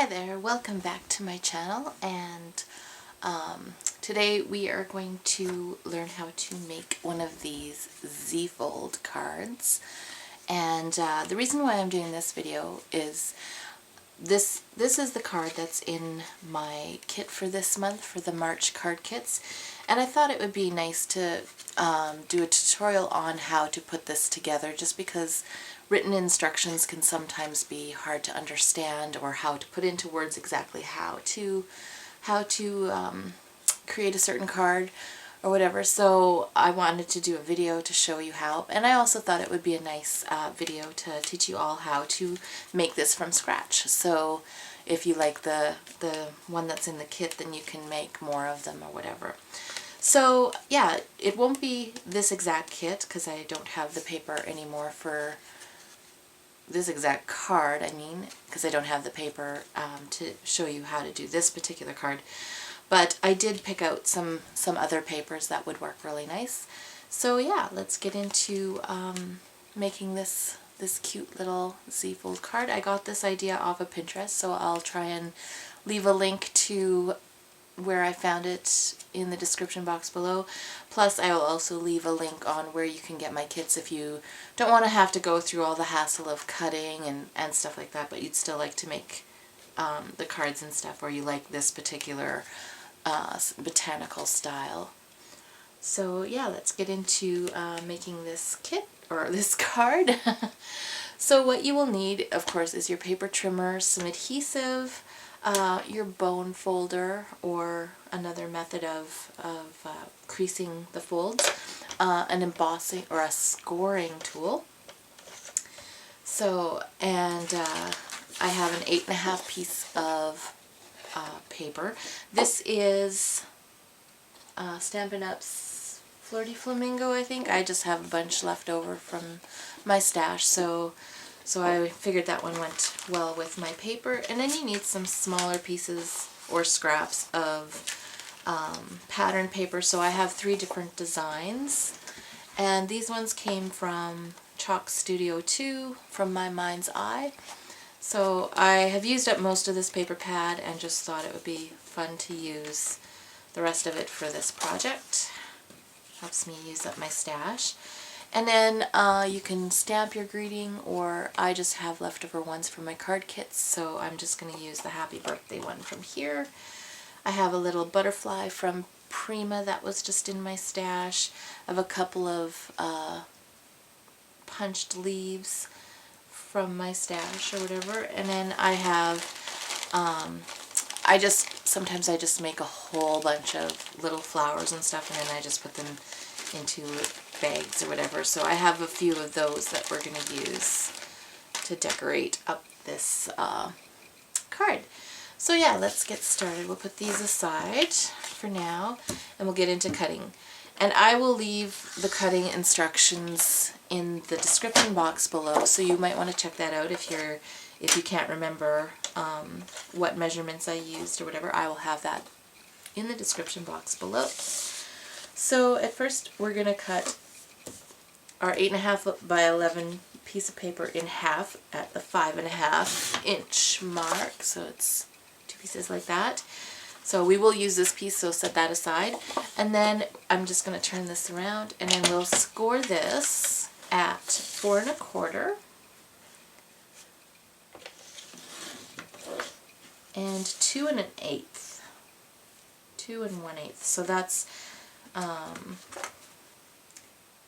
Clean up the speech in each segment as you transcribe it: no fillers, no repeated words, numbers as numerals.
Hi there, welcome back to my channel, and today we are going to learn how to make one of these Z-fold cards. And the reason why I'm doing this video is this is the card that's in my kit for this month, for the March card kits, and I thought it would be nice to do a tutorial on how to put this together, just because written instructions can sometimes be hard to understand, or how to put into words exactly how to create a certain card or whatever. So I wanted to do a video to show you how, and I also thought it would be a nice video to teach you all how to make this from scratch. So if you like the one that's in the kit, then you can make more of them or whatever. So yeah, it won't be this exact kit because I don't have the paper anymore for this exact card, because I don't have the paper to show you how to do this particular card. But I did pick out some other papers that would work really nice. So yeah, let's get into making this cute little Z-fold card. I got this idea off of Pinterest, so I'll try and leave a link to where I found it in the description box below. Plus I will also leave a link on where you can get my kits if you don't want to have to go through all the hassle of cutting and stuff like that, but you'd still like to make the cards and stuff, or you like this particular botanical style. So yeah, let's get into making this kit, or this card. So what you will need, of course, is your paper trimmer, some adhesive, your bone folder, or another method of creasing the folds, an embossing or a scoring tool. So, and I have an 8.5 piece of paper. This is Stampin' Up's Flirty Flamingo, I think. I just have a bunch left over from my stash, so I figured that one went well with my paper. And then you need some smaller pieces or scraps of pattern paper. So I have 3 different designs, and these ones came from Chalk Studio 2 from My Mind's Eye. So I have used up most of this paper pad and just thought it would be fun to use the rest of it for this project. Helps me use up my stash. And then you can stamp your greeting, or I just have leftover ones from my card kits, so I'm just going to use the happy birthday one from here. I have a little butterfly from Prima that was just in my stash. I have a couple of punched leaves from my stash or whatever. And then I have, sometimes I just make a whole bunch of little flowers and stuff, and then I just put them into bags or whatever. So I have a few of those that we're going to use to decorate up this card. So yeah, let's get started. We'll put these aside for now, and we'll get into cutting. And I will leave the cutting instructions in the description box below, so you might want to check that out if you can't remember what measurements I used or whatever. I will have that in the description box below. So at first we're going to cut our 8.5 by 11 piece of paper in half at the 5.5 inch mark. So it's 2 pieces like that. So we will use this piece, so set that aside. And then I'm just going to turn this around, and then we'll score this at 4 1/4 and 2 1/8. 2 1/8. So that's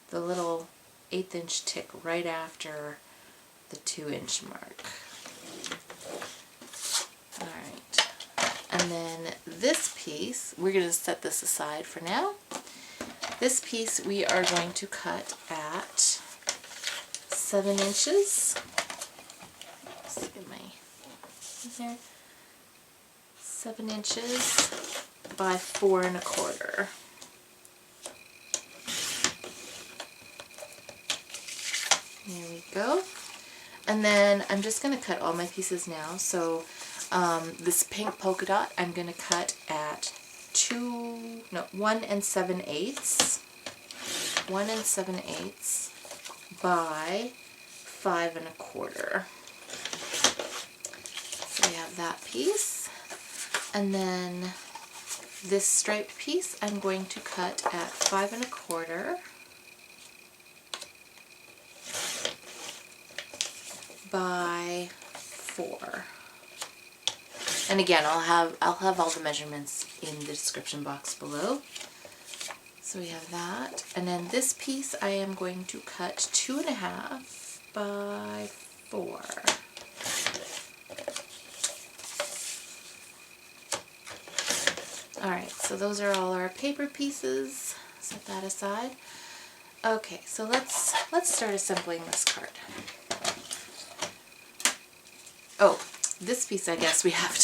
the little 1/8 inch tick right after the 2 inch mark. Alright, and then this piece, we're going to set this aside for now. This piece we are going to cut at 7 inches. Let's get my here. 7 inches by 4 1/4. There we go. And then I'm just going to cut all my pieces now. So this pink polka dot I'm going to cut at 1 7/8. 1 7/8 by 5 1/4. So So we have that piece, and then this striped piece I'm going to cut at 5 1/4 by 4. And again, I'll have all the measurements in the description box below. So we have that, and then this piece I am going to cut 2 1/2 by 4. Alright, so those are all our paper pieces. Set that aside. Okay, so let's start assembling this card. Oh, this piece, I guess we have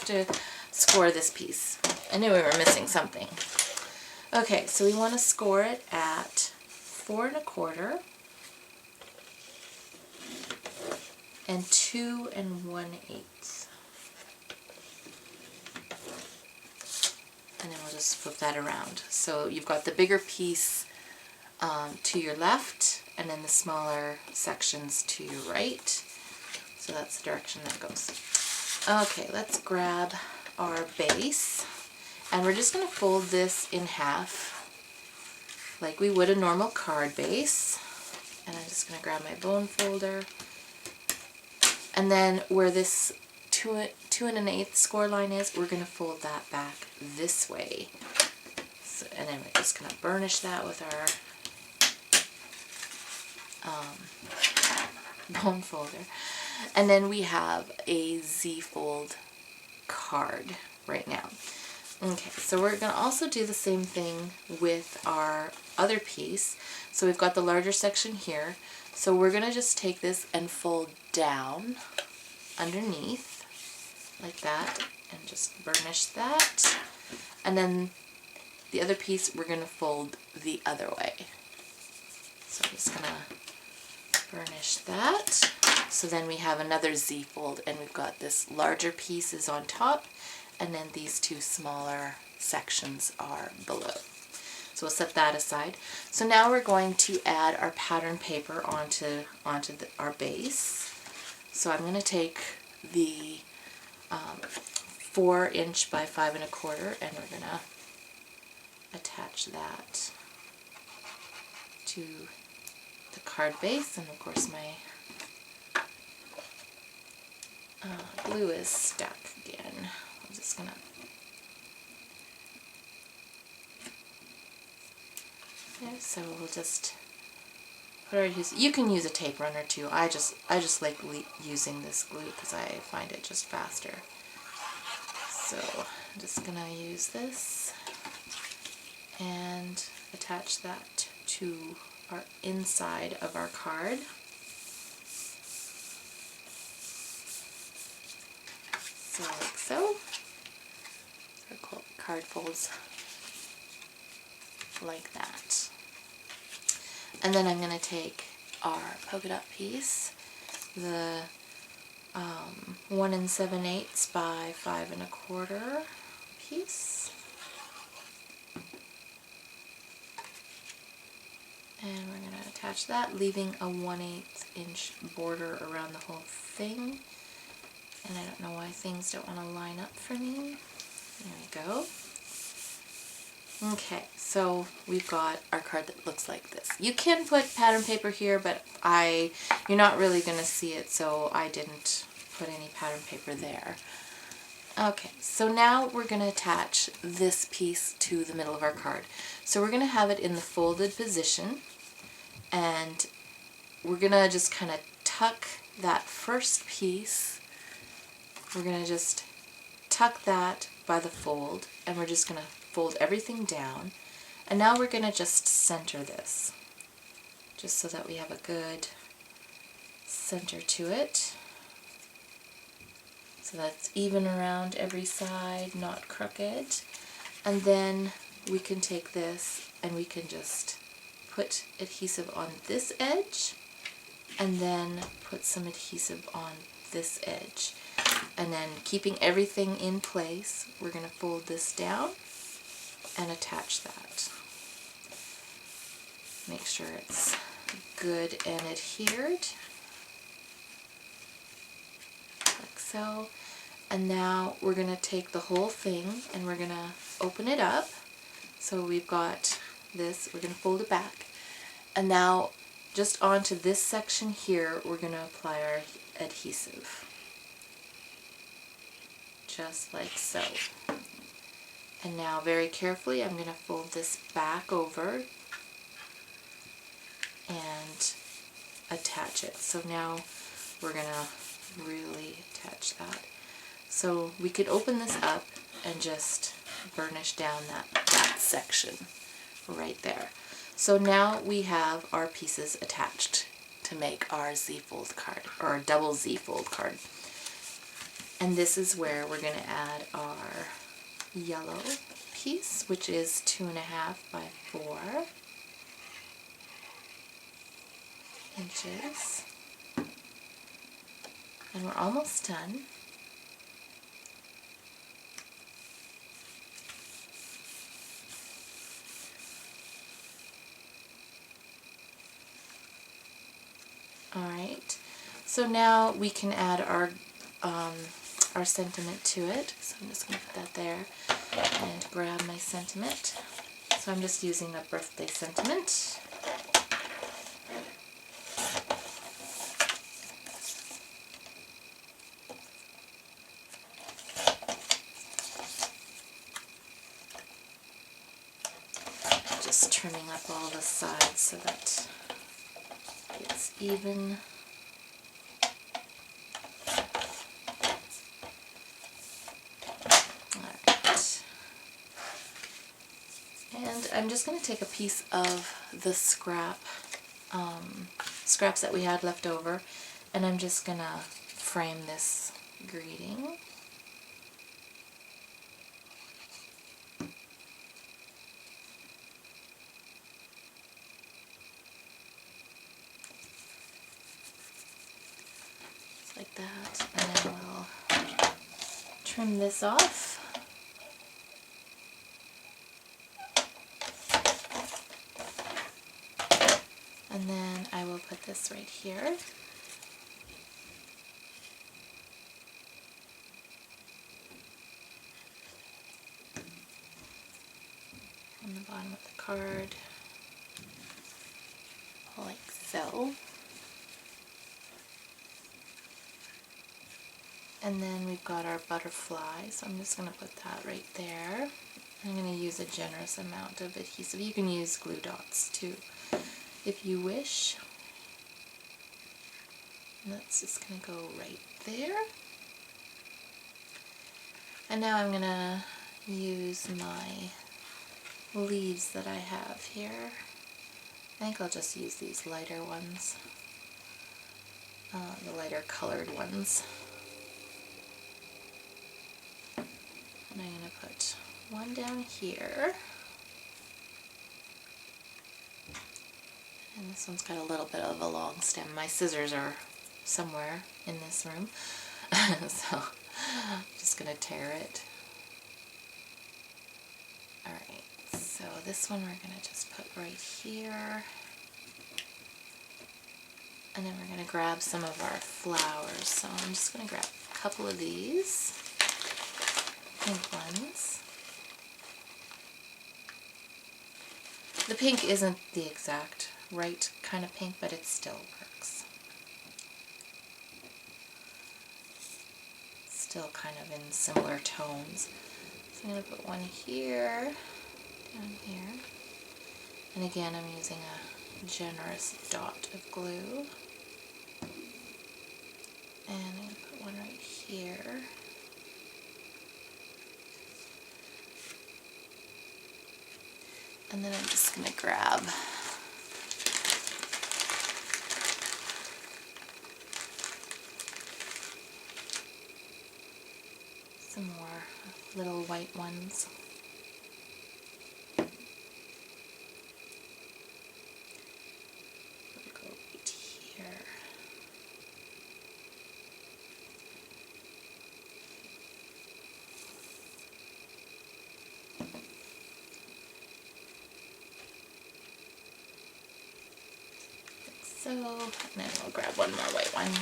to score this piece. I knew we were missing something. Okay, so we want to score it at 4 1/4 and 2 1/8. And then we'll just flip that around. So you've got the bigger piece to your left, and then the smaller sections to your right. So that's the direction that goes. Okay, let's grab our base, and we're just going to fold this in half like we would a normal card base. And I'm just going to grab my bone folder, and then where this 2 1/8 score line is, we're going to fold that back this way. So, and then we're just going to burnish that with our bone folder. And then we have a Z-fold card right now. Okay, so we're going to also do the same thing with our other piece. So we've got the larger section here. So we're going to just take this and fold down underneath like that and just burnish that. And then the other piece we're going to fold the other way. So I'm just going to burnish that. So then we have another Z-fold, and we've got this larger piece is on top, and then these two smaller sections are below. So we'll set that aside. So now we're going to add our pattern paper onto our base. So I'm going to take the 4 inch by 5 1/4, and we're going to attach that to the card base. And of course my glue is stuck again. I'm just going to there, so we'll just put our adhesive. You can use a tape runner too. I just like using this glue because I find it just faster. So I'm just going to use this and attach that to our inside of our card. So like so. Our card folds like that. And then I'm going to take our polka dot piece, the 1 7/8 by 5 1/4 piece, and we're going to attach that, leaving a 1/8 inch border around the whole thing. And I don't know why things don't want to line up for me. There we go. Okay, so we've got our card that looks like this. You can put pattern paper here, but you're not really going to see it, so I didn't put any pattern paper there. Okay, so now we're going to attach this piece to the middle of our card. So we're going to have it in the folded position, and we're going to just kind of tuck that first piece. We're going to just tuck that by the fold, and we're just going to fold everything down. And now we're going to just center this, just so that we have a good center to it. So that's even around every side, not crooked. And then we can take this and we can just put adhesive on this edge, and then put some adhesive on this edge. And then keeping everything in place, we're going to fold this down and attach that. Make sure it's good and adhered, like so. And now we're going to take the whole thing and we're going to open it up. So we've got this, we're going to fold it back. And now just onto this section here, we're going to apply our adhesive. Just like so. And now very carefully I'm going to fold this back over and attach it. So now we're going to really attach that. So we could open this up and just burnish down that section right there. So now we have our pieces attached to make our Z-fold card, or our double Z-fold card. And this is where we're going to add our yellow piece, which is 2.5 by 4 inches. And we're almost done. Alright, so now we can add our sentiment to it. So I'm just going to put that there and grab my sentiment. So I'm just using a birthday sentiment. Just trimming up all the sides so that it's even. Alright. And I'm just going to take a piece of the scraps that we had left over, and I'm just going to frame this greeting. Like that, and then we'll trim this off. And then I will put this right here. On the bottom of the card, like so. And then we've got our butterfly, so I'm just going to put that right there. I'm going to use a generous amount of adhesive. You can use glue dots too, if you wish. And that's just going to go right there. And now I'm going to use my leaves that I have here. I think I'll just use these lighter ones, the lighter colored ones. And I'm going to put one down here. And this one's got a little bit of a long stem. My scissors are somewhere in this room, so I'm just going to tear it. Alright, so this one we're going to just put right here. And then we're going to grab some of our flowers. So I'm just going to grab a couple of these pink ones. The pink isn't the exact right kind of pink, but it still works. Still kind of in similar tones. So I'm going to put one here, down here. And again, I'm using a generous dot of glue. And I'm going to put one right here. And then I'm just going to grab some more little white ones. We'll go right here. So, and then we'll grab one more white one.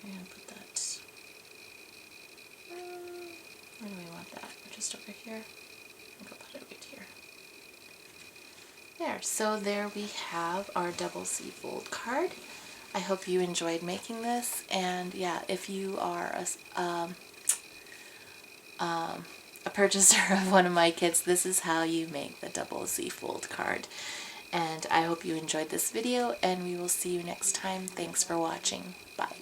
I'm going to put that, where do we want that? Just over here? I think I'll put it right here. There, so there we have our double C fold card. I hope you enjoyed making this, and yeah, if you are a purchaser of one of my kits, this is how you make the double Z fold card. And I hope you enjoyed this video, and we will see you next time. Thanks for watching. Bye.